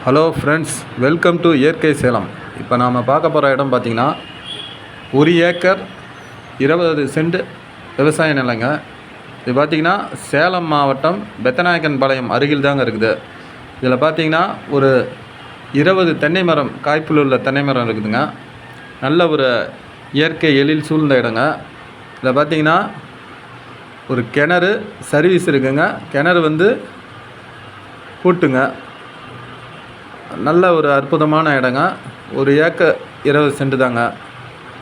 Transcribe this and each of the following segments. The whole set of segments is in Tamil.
ஹலோ ஃப்ரெண்ட்ஸ், வெல்கம் டு இயற்கை சேலம். இப்போ நாம் பார்க்க போகிற இடம் பார்த்திங்கன்னா 1 ஏக்கர் 20 சென்ட் விவசாய நிலங்க. இது பார்த்திங்கன்னா சேலம் மாவட்டம் பெத்தநாயக்கன்பாளையம் அருகில் தாங்க இருக்குது. இதில் பார்த்திங்கன்னா ஒரு 20 தென்னை மரம், காய்ப்புள்ள உள்ள தென்னை மரம் இருக்குதுங்க. நல்ல ஒரு இயற்கை எழில் சூழ்ந்த இடங்க. இதில் பார்த்திங்கன்னா ஒரு கிணறு சர்வீஸ் இருக்குங்க. கிணறு வந்து கூட்டுங்க. நல்ல ஒரு அற்புதமான இடங்க. 1 ஏக்கர் 20 சென்ட் தாங்க.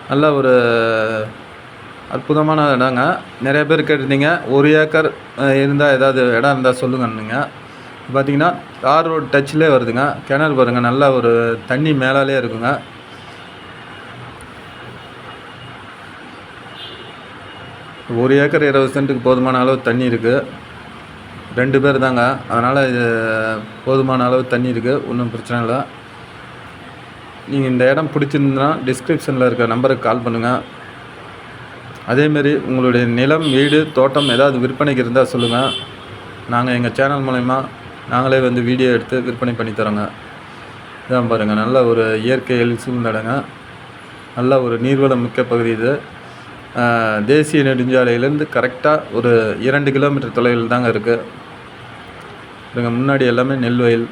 நல்ல ஒரு அற்புதமான இடங்க. நிறைய பேர் கேட்டிருந்தீங்க 1 ஏக்கர் இருந்தால் ஏதாவது இடம் இருந்தால் சொல்லுங்கன்னுங்க. பார்த்திங்கன்னா தார் ரோடு டச்சிலே வருதுங்க. கிணறு பாருங்கள், நல்ல ஒரு தண்ணி மேலாலே இருக்குங்க. ஒரு ஏக்கர் 20 சென்ட்டுக்கு போதுமான அளவு தண்ணி இருக்குது. 2 பேர் தாங்க, அதனால் இது போதுமான அளவு தண்ணி இருக்குது, ஒன்றும் பிரச்சனை இல்லை. நீங்கள் இந்த இடம் பிடிச்சிருந்தா டிஸ்கிரிப்ஷனில் இருக்க நம்பருக்கு கால் பண்ணுங்கள். அதேமாரி உங்களுடைய நிலம், வீடு, தோட்டம் ஏதாவது விற்பனைக்கு இருந்தால் சொல்லுங்கள். நாங்கள் எங்கள் சேனல் மூலயமா நாங்களே வந்து வீடியோ எடுத்து விற்பனை பண்ணி தரோங்க. இதான் பாருங்கள், நல்ல ஒரு இயற்கை சூழ்ந்த இடங்க. நல்ல ஒரு நீர்வளம் மிக்க பகுதி இது. தேசிய நெடுஞ்சாலையிலேருந்து கரெக்டாக ஒரு 2 கிலோமீட்டர் தொலைவில் தாங்க இருக்குது. இதுங்க முன்னாடி எல்லாமே நெல் வயல்,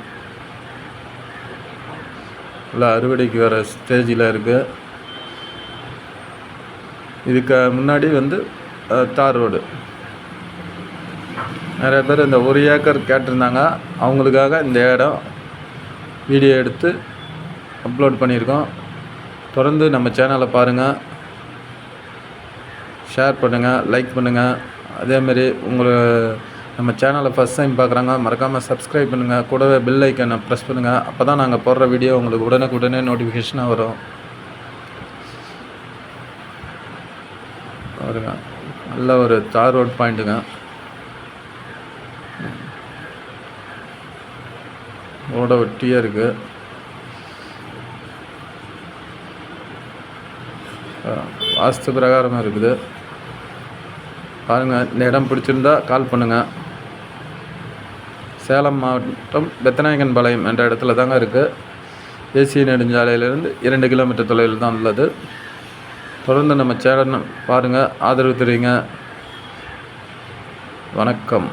நல்லா அறுவடைக்கு வர ஸ்டேஜில் இருக்குது. இதுக்கு முன்னாடி வந்து தார் ரோடு. நிறைய பேர் இந்த 1 ஏக்கர் கேட்டிருந்தாங்க. அவங்களுக்காக இந்த இடம் வீடியோ எடுத்து அப்லோட் பண்ணியிருக்கோம். தொடர்ந்து நம்ம சேனலை பாருங்கள், ஷேர் பண்ணுங்கள், லைக் பண்ணுங்கள். அதேமாரி நம்ம சேனலை ஃபஸ்ட் டைம் பார்க்குறாங்க, மறக்காமல் சப்ஸ்கிரைப் பண்ணுங்கள். கூடவே பெல் ஐக்கனை ப்ரெஸ் பண்ணுங்கள். அப்போ தான் நாங்கள் போடுற வீடியோ உங்களுக்கு உடனுக்குடனே நோட்டிஃபிகேஷனாக வரும். பாருங்க, நல்ல ஒரு தார் ரோட் பாயிண்ட்டுங்க. ரோட ஒட்டியே இருக்குது. வாஸ்து பிரகாரமாக இருக்குது. பாருங்கள், இந்த இடம் பிடிச்சிருந்தா கால் பண்ணுங்கள். சேலம் மாவட்டம் பெத்தநாயக்கன்பாளையம் என்ற இடத்துல தாங்க இருக்குது. தேசிய நெடுஞ்சாலையிலிருந்து 2 கிலோமீட்டர் தொலைவில் தான் உள்ளது. தொடர்ந்து நம்ம சேனல் பாருங்கள், ஆதரவு தெரிவிங்க. வணக்கம்.